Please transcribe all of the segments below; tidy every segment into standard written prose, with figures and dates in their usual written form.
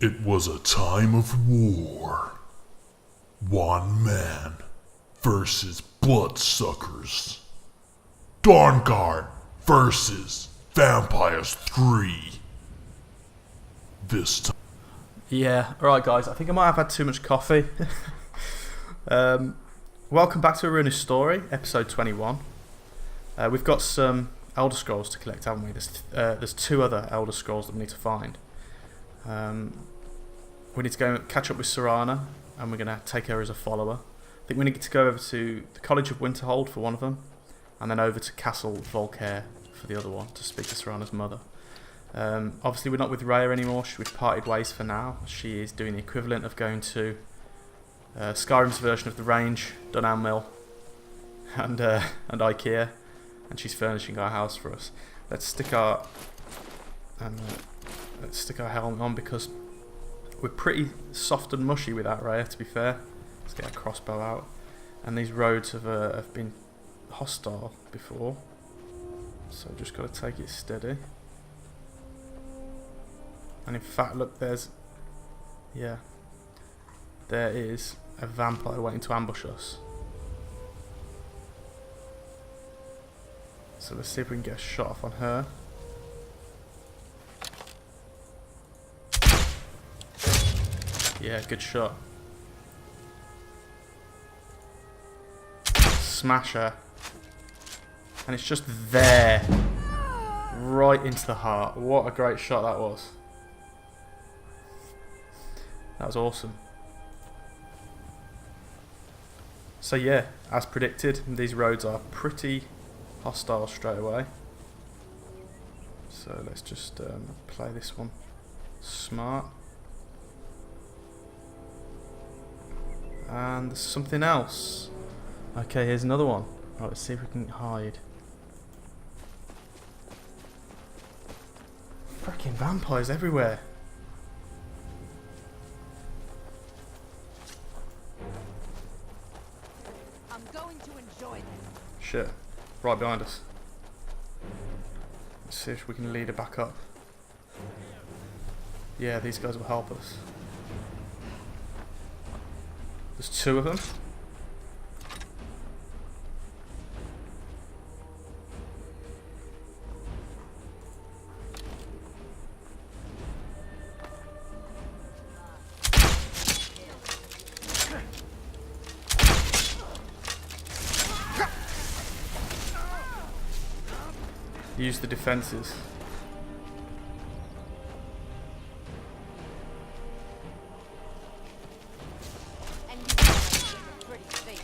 It was a time of war. One man versus bloodsuckers. Dawnguard versus Vampires 3. This time. Yeah, alright guys, I think I might have had too much coffee. Welcome back to Aruna's story, episode 21. We've got some Elder Scrolls to collect, haven't we? There's two other Elder Scrolls that we need to find. We need to go catch up with Aruna, and we're going to take her as a follower. I think we need to go over to the College of Winterhold for one of them, and then over to Castle Volcare for the other one, to speak to Aruna's mother. Obviously we're not with Rhea anymore, we've parted ways for now. She is doing the equivalent of going to Skyrim's version of the Range, Dunham Mill, and Ikea, and she's furnishing our house for us. Let's stick our helmet on because we're pretty soft and mushy without Rhea, to be fair. Let's get our crossbow out. And these roads have been hostile before, so just got to take it steady. And in fact, look, there is a vampire waiting to ambush us. So let's see if we can get a shot off on her. Yeah, good shot. Smash her. And it's just there. Right into the heart. What a great shot that was. That was awesome. So yeah, as predicted, these roads are pretty hostile straight away. So let's just play this one smart. And there's something else. Okay, here's another one. Right, let's see if we can hide. Freaking vampires everywhere. I'm going to enjoy this. Shit, right behind us. Let's see if we can lead her back up. Yeah, these guys will help us. There's two of them. Use the defences. And you with a pretty face.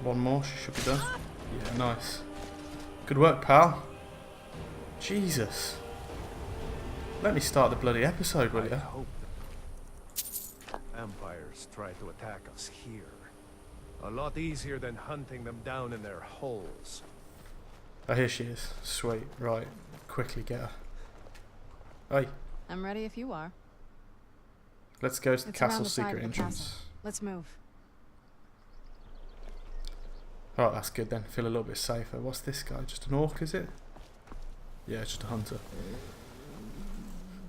One more, she should be done. Yeah, nice. Good work, pal. Jesus. Let me start the bloody episode, will I you? hope vampires try to attack us here. A lot easier than hunting them down in their holes. Oh, here she is. Sweet. Right. Quickly get her. Hey, I'm ready if you are. let's go to the It's around castle the side secret of the entrance. castle. Let's move. Alright, that's good then. Feel a little bit safer. What's this guy? Just an orc, is it? Yeah, it's just a hunter.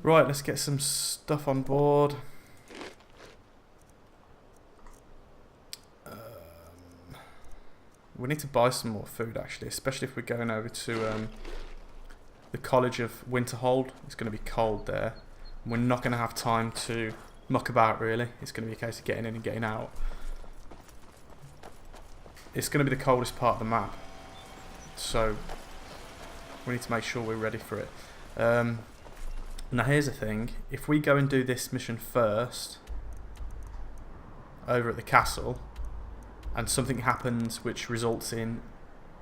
Right, let's get some stuff on board. We need to buy some more food actually, especially if we're going over to the College of Winterhold. It's going to be cold there. We're not going to have time to muck about really. It's going to be a case of getting in and getting out. It's going to be the coldest part of the map, so we need to make sure we're ready for it. Now here's the thing, if we go and do this mission first over at the castle and something happens which results in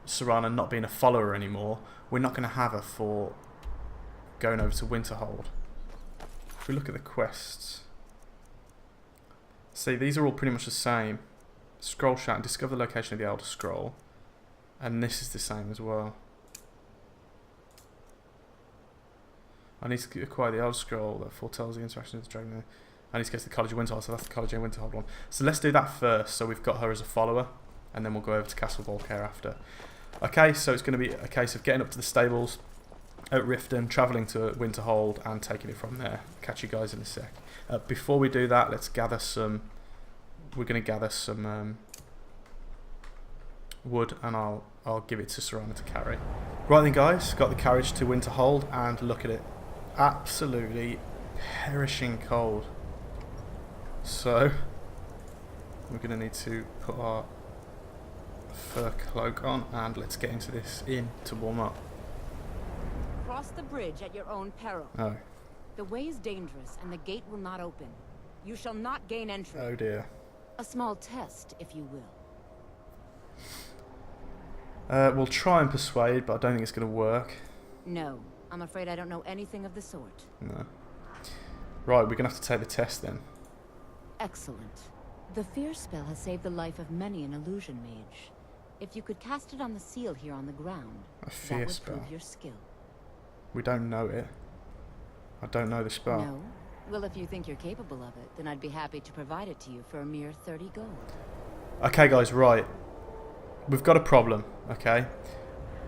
Aruna not being a follower anymore, we're not going to have her for going over to Winterhold. If we look at the quests, see, these are all pretty much the same. Scroll shout and discover the location of the Elder Scroll, and this is the same as well. I need to acquire the Elder Scroll that foretells the interaction of the dragon. I need to go to the College of Winterhold, so that's the College of Winterhold one. So let's do that first, so we've got her as a follower, and then we'll go over to Castle Volcare after. Okay, so it's going to be a case of getting up to the stables at Riften, travelling to Winterhold, and taking it from there. Catch you guys in a sec. Before we do that, let's gather some... We're going to gather some wood, and I'll give it to Serana to carry. Right then, guys, got the carriage to Winterhold, and look at it. Absolutely perishing cold. So, we're going to need to put our fur cloak on, and let's get into this inn to warm up. Cross the bridge at your own peril. Oh. The way is dangerous, and the gate will not open. You shall not gain entry. Oh dear. A small test, if you will. We'll try and persuade, but I don't think it's going to work. No, I'm afraid I don't know anything of the sort. No. Right, we're going to have to take the test then. Excellent. The fear spell has saved the life of many an illusion mage. If you could cast it on the seal here on the ground, A fear that would spell? prove your skill. We don't know it. I don't know the spell. No? Well, if you think you're capable of it, then I'd be happy to provide it to you for a mere 30 gold. Okay, guys, right. We've got a problem, okay?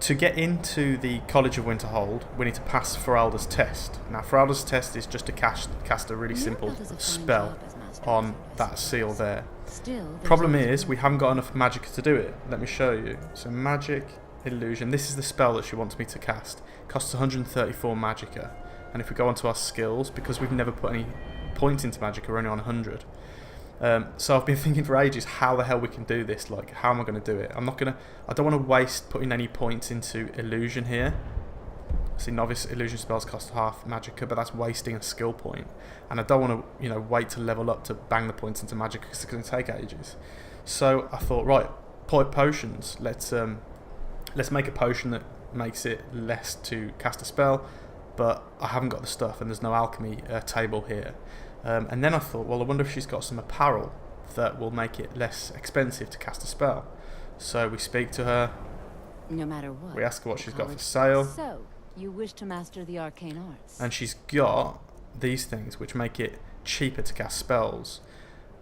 To get into the College of Winterhold, we need to pass Feralda's test. Now, Feralda's test is just to cast a really simple spell on that seal there. Problem is, we haven't got enough magic to do it. Let me show you. So, magic, illusion. This is the spell that she wants me to cast. Costs 134 magicka. And if we go onto our skills, because we've never put any points into magicka, we're only on 100. So I've been thinking for ages how the hell we can do this. Like, how am I going to do it? I don't want to waste putting any points into illusion here. See, novice illusion spells cost half magicka, but that's wasting a skill point. And I don't want to, wait to level up to bang the points into magicka because it's going to take ages. So I thought, right, potions. Let's make a potion that makes it less to cast a spell. But I haven't got the stuff, and there's no alchemy table here. And then I thought, well, I wonder if she's got some apparel that will make it less expensive to cast a spell. So we speak to her. No matter what. We ask her what she's got for sale. So, you wish to master the arcane arts. And she's got these things which make it cheaper to cast spells.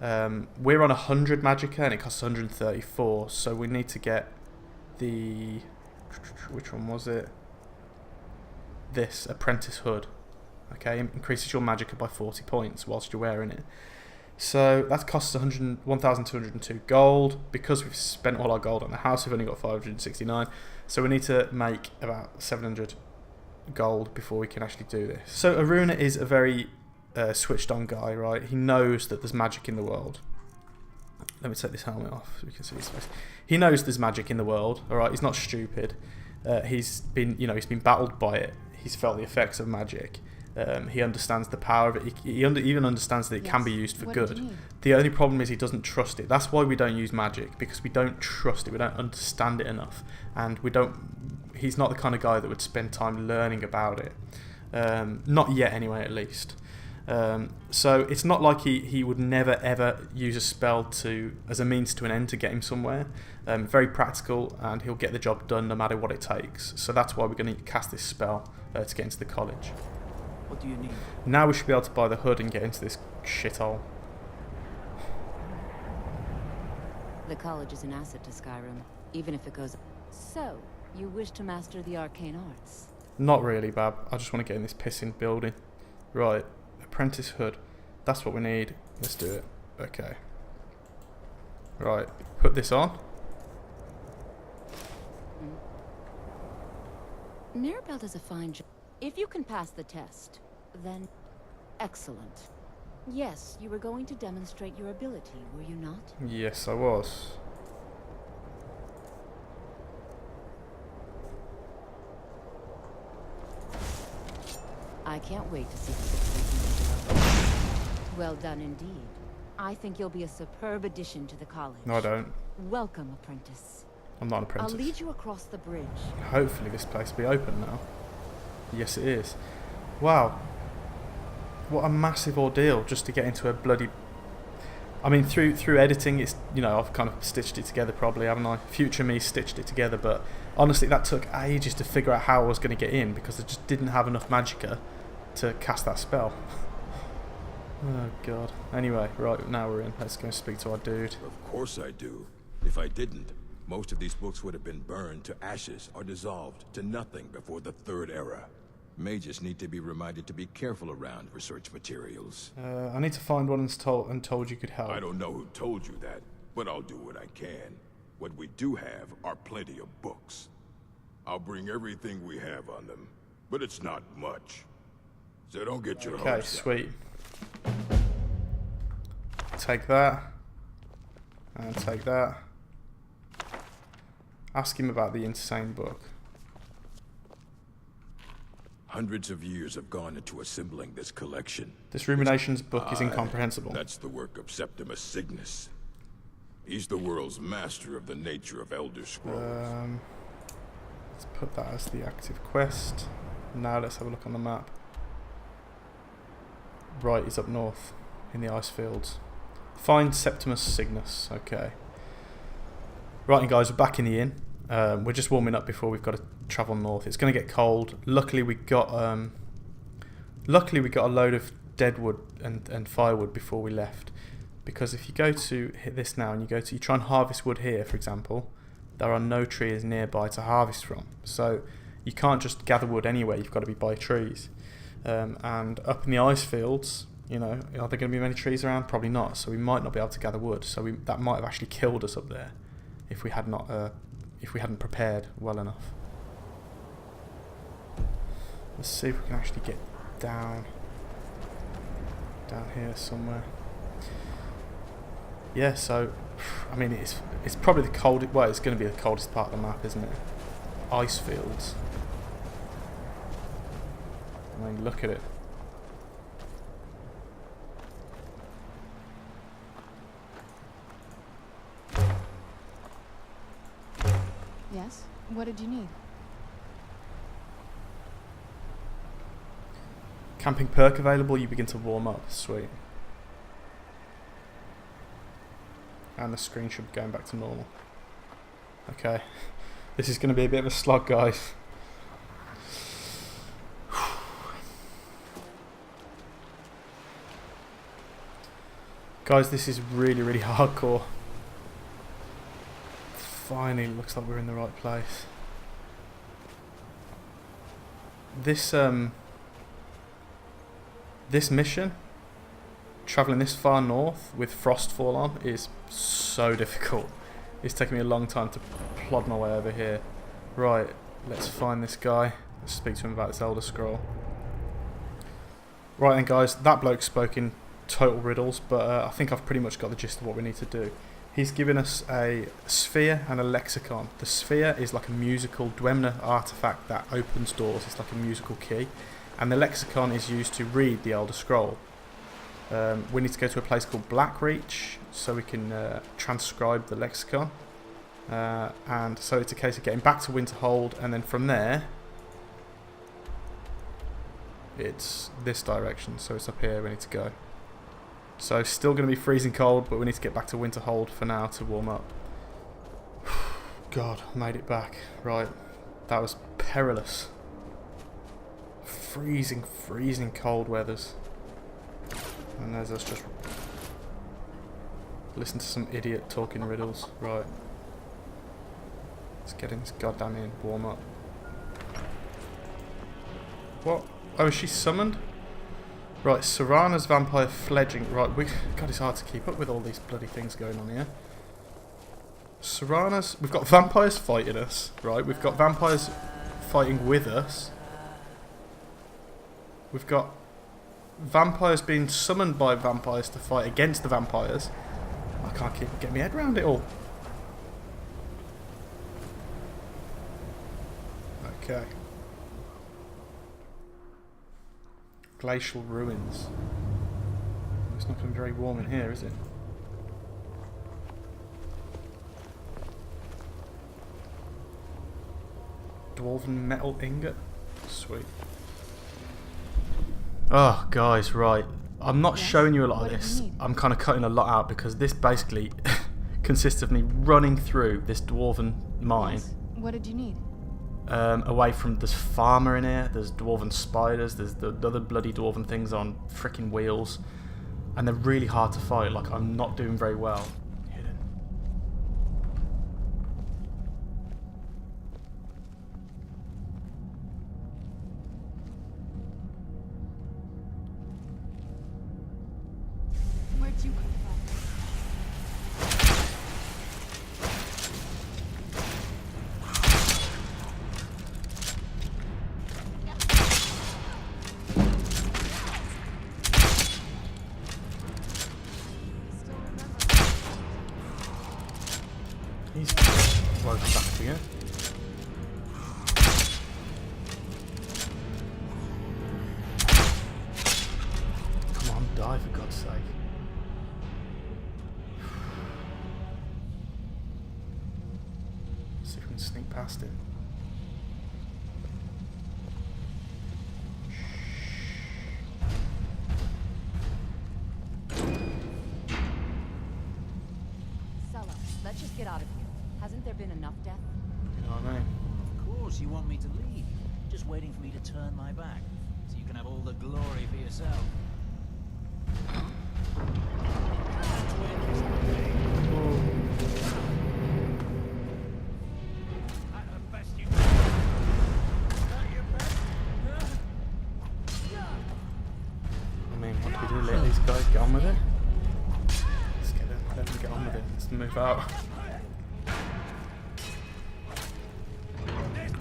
We're on 100 magicka, and it costs 134. So we need to get the... Which one was it? This apprentice hood. Okay, increases your magicka by 40 points whilst you're wearing it. So that costs 1,202 gold. Because we've spent all our gold on the house, we've only got 569. So we need to make about 700 gold before we can actually do this. So Aruna is a very switched on guy, right? He knows that there's magic in the world. Let me take this helmet off so we can see his face. He knows there's magic in the world, alright? He's not stupid. He's been battled by it. He's felt the effects of magic. He understands the power of it. He even understands that it can be used for good. The only problem is he doesn't trust it. That's why we don't use magic, because we don't trust it. We don't understand it enough, and he's not the kind of guy that would spend time learning about it. Not yet, anyway, at least. So it's not like he would never ever use a spell as a means to an end to get him somewhere. Very practical, and he'll get the job done no matter what it takes. So that's why we're going to cast this spell to get into the college. What do you need? Now we should be able to buy the hood and get into this shithole. The college is an asset to Skyrim, even if it goes... So, you wish to master the arcane arts? Not really, Bab. I just want to get in this pissing building. Right, apprentice hood. That's what we need. Let's do it. Okay. Right, put this on. Mirabelle does a fine job. If you can pass the test, then... Excellent. Yes, you were going to demonstrate your ability, were you not? Yes, I was. I can't wait to see the Well done indeed. I think you'll be a superb addition to the college. No, I don't. Welcome, apprentice. I'm not an apprentice. I'll lead you across the bridge. Hopefully this place will be open now. Yes, it is. Wow. What a massive ordeal just to get into a bloody... I mean, through editing, it's, I've kind of stitched it together probably, haven't I? Future me stitched it together, but honestly, that took ages to figure out how I was going to get in because I just didn't have enough magicka to cast that spell. Oh, God. Anyway, right, now we're in. Let's go speak to our dude. Of course I do. If I didn't, Most of these books would have been burned to ashes or dissolved to nothing before the Third Era. Mages need to be reminded to be careful around research materials. I need to find one and told you could help. I don't know who told you that, but I'll do what I can. What we do have are plenty of books. I'll bring everything we have on them, but it's not much. So don't get your Okay, hopes up. sweet. Take that. And take that. Ask him about the insane book. Hundreds of years have gone into assembling this collection. This Ruminations book is incomprehensible. That's the work of Septimus Cygnus. He's the world's master of the nature of Elder Scrolls. Let's put that as the active quest. Now let's have a look on the map. Right, he's up north in the ice fields. Find Septimus Cygnus. Okay. Right, and guys, we're back in the inn. We're just warming up before we've got to travel north. It's going to get cold. Luckily, we got a load of dead wood and firewood before we left. Because if you go to hit this now and you try and harvest wood here, for example, there are no trees nearby to harvest from. So you can't just gather wood anywhere. You've got to be by trees. And up in the ice fields, you know, are there going to be many trees around? Probably not. So we might not be able to gather wood. So that might have actually killed us up there if we had not, if we hadn't prepared well enough. Let's see if we can actually get down here somewhere. Yeah. So, I mean, it's probably the coldest. Well, it's going to be the coldest part of the map, isn't it? Ice fields. I mean, look at it. Yes? What did you need? Camping perk available, you begin to warm up. Sweet. And the screen should be going back to normal. Okay. This is going to be a bit of a slog, guys. Guys, this is really, really hardcore. Finally, looks like we're in the right place. This mission, travelling this far north with frostfall on, is so difficult. It's taken me a long time to plod my way over here. Right, let's find this guy. Let's speak to him about this Elder Scroll. Right then, guys, that bloke spoke in total riddles, but I think I've pretty much got the gist of what we need to do. He's given us a sphere and a lexicon. The sphere is like a musical Dwemer artifact that opens doors. It's like a musical key. And the lexicon is used to read the Elder Scroll. We need to go to a place called Blackreach so we can transcribe the lexicon. And so it's a case of getting back to Winterhold, and then from there it's this direction. So it's up here we need to go. So still going to be freezing cold, but we need to get back to Winterhold for now to warm up. God, I made it back. Right, that was perilous. Freezing cold weathers. And there's us just listen to some idiot talking riddles. Right. Let's get in this goddamn inn, warm up. What? Oh, is she summoned? Right, Serana's vampire fledging. Right, God, it's hard to keep up with all these bloody things going on here. Serana's. We've got vampires fighting us, right? We've got vampires fighting with us. We've got vampires being summoned by vampires to fight against the vampires. I can't get my head around it all. Okay. Glacial ruins. It's not going to be very warm in here, is it? Dwarven metal ingot. Sweet. Oh, guys, right. I'm not showing you a lot of this. I'm kind of cutting a lot out because this basically consists of me running through this dwarven mine. Yes. What did you need? Away from this farmer in here, there's dwarven spiders, there's the other bloody dwarven things on freaking wheels, and they're really hard to fight. Like, I'm not doing very well. Hidden. You could He's woken back again. Come on, die for God's sake. See if we can sneak past him. Sella, let's just get out of here. Hasn't there been enough death? You know what I mean? Of course you want me to leave. Just waiting for me to turn my back, so you can have all the glory for yourself. I mean, what do we do? Let these guys get on with it? Let's let them get on with it. Let's move out.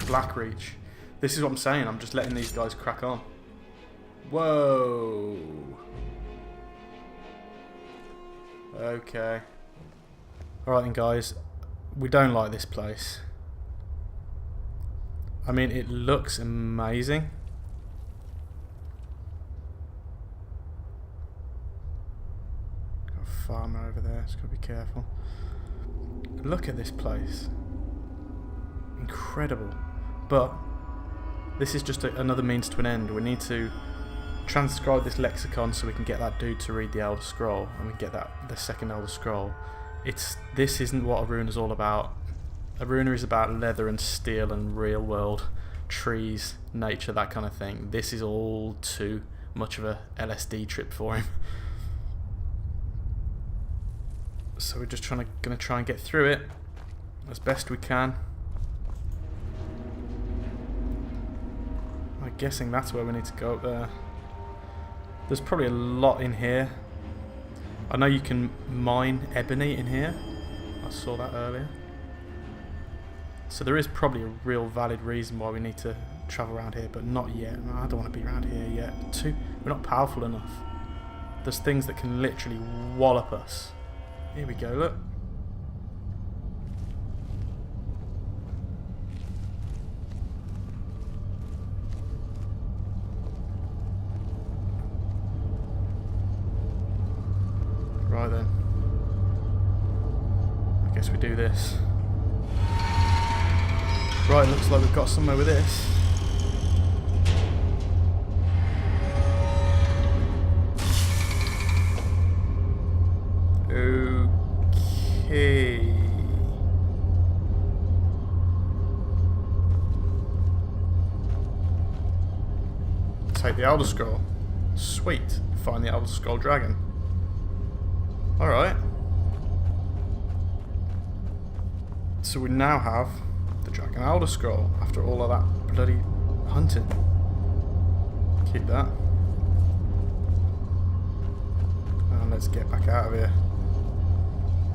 Blackreach. This is what I'm saying. I'm just letting these guys crack on. Whoa. Okay. Alright then, guys. We don't like this place. I mean, it looks amazing. Got a farmer over there. Just gotta be careful. Look at this place. Incredible. But this is just another means to an end. We need to transcribe this lexicon so we can get that dude to read the Elder Scroll, and we can get the second Elder Scroll. This isn't what Aruna's all about. Aruna is about leather and steel and real world trees, nature, that kind of thing. This is all too much of a LSD trip for him. So we're just gonna try and get through it as best we can. I'm guessing that's where we need to go up there. There's probably a lot in here. I know you can mine ebony in here. I saw that earlier. So there is probably a real valid reason why we need to travel around here, but not yet. No, I don't want to be around here yet. We're not powerful enough. There's things that can literally wallop us. Here we go, look. Right then. I guess we do this. Right, looks like we've got somewhere with this. Okay. Take the Elder Scroll. Sweet. Find the Elder Scroll dragon. Alright. So we now have the Dragon Elder Scroll after all of that bloody hunting. Keep that. And let's get back out of here.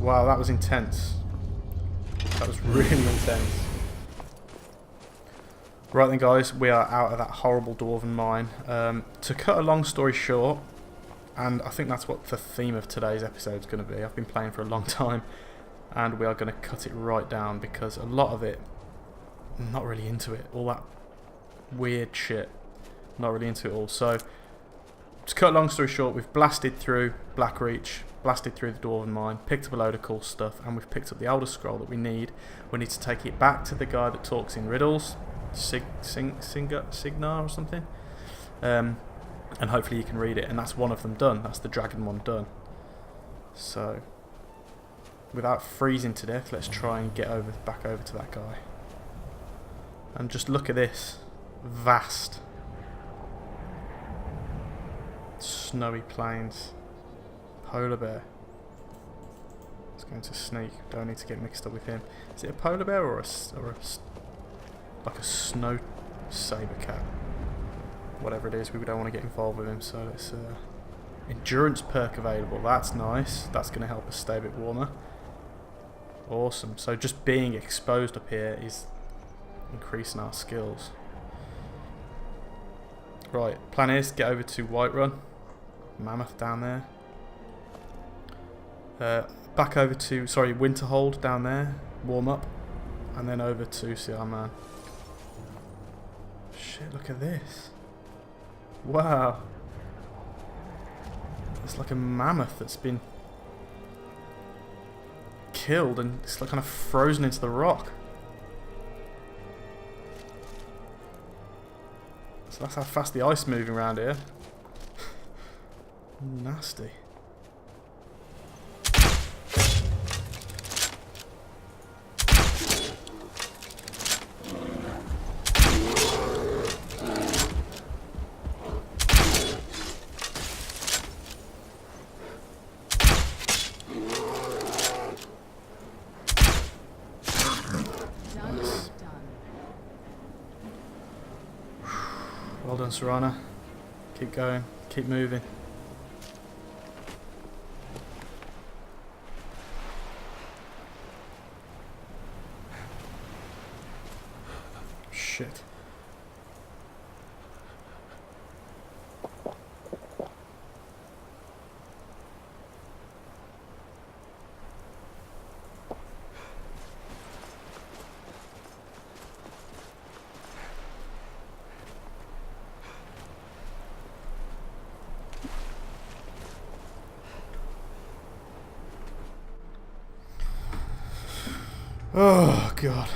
Wow, that was intense. That was really intense. Right then, guys, we are out of that horrible dwarven mine. To cut a long story short, and I think that's what the theme of today's episode is going to be. I've been playing for a long time, and we are going to cut it right down because a lot of it, I'm not really into it. All that weird shit, not really into it all. So, to cut a long story short, we've blasted through Blackreach, blasted through the dwarven mine, picked up a load of cool stuff, and we've picked up the Elder Scroll that we need. We need to take it back to the guy that talks in riddles, Signar or something. And hopefully you can read it, and that's one of them done. That's the dragon one done. So, without freezing to death, let's try and get back over to that guy. And just look at this. Vast. Snowy plains. Polar bear. It's going to sneak. Don't need to get mixed up with him. Is it a polar bear or like a snow saber cat? Whatever it is, we don't want to get involved with him, so let's Endurance perk available. That's nice. That's going to help us stay a bit warmer. Awesome. So just being exposed up here is increasing our skills. Right. Plan is get over to Whiterun. Mammoth down there. Back over to, sorry, Winterhold down there. Warm up. And then over to see our man. Shit, look at this. Wow. It's like a mammoth that's been killed and it's like kind of frozen into the rock. So that's how fast the ice is moving around here. Nasty. Well done, Aruna. Keep going. Keep moving. Shit. Oh, God.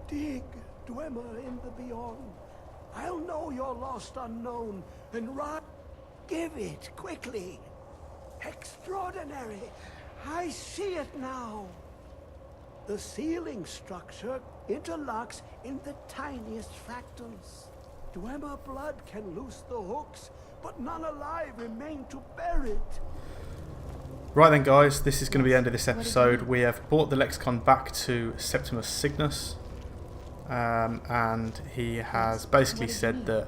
Dig, Dwemer in the beyond. I'll know your lost unknown and run. Give it quickly. Extraordinary. I see it now. The ceiling structure interlocks in the tiniest fractals. Dwemer blood can loose the hooks, but none alive remain to bear it. Right then, guys, this is going to be the end of this episode. We have brought the lexicon back to Septimus Cygnus, and he has basically said that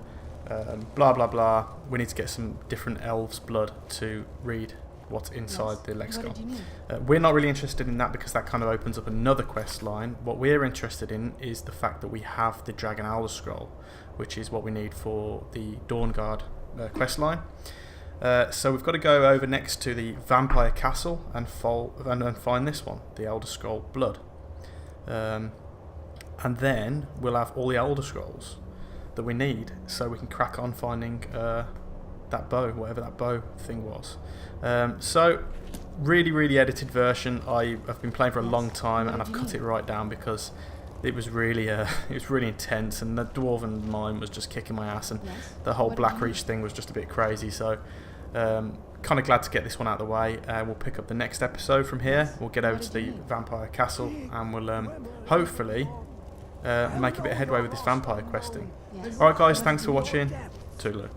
blah blah blah, we need to get some different elves' blood to read what's inside the lexicon. We're not really interested in that because that kind of opens up another quest line. What we're interested in is the fact that we have the Dragon Elder Scroll, which is what we need for the Dawnguard quest line. So we've got to go over next to the Vampire Castle and find this one, the Elder Scroll Blood. And then we'll have all the Elder Scrolls that we need so we can crack on finding that bow, whatever that bow thing was. So really edited version. I've been playing for a long time and I've cut it right down because it was really intense, and the Dwarven mine was just kicking my ass, and the whole Blackreach thing was just a bit crazy. So kind of glad to get this one out of the way. We'll pick up the next episode from here. We'll get over to the Vampire Castle and we'll hopefully make a bit of headway with this vampire questing. Alright guys, thanks for watching. Toodaloo.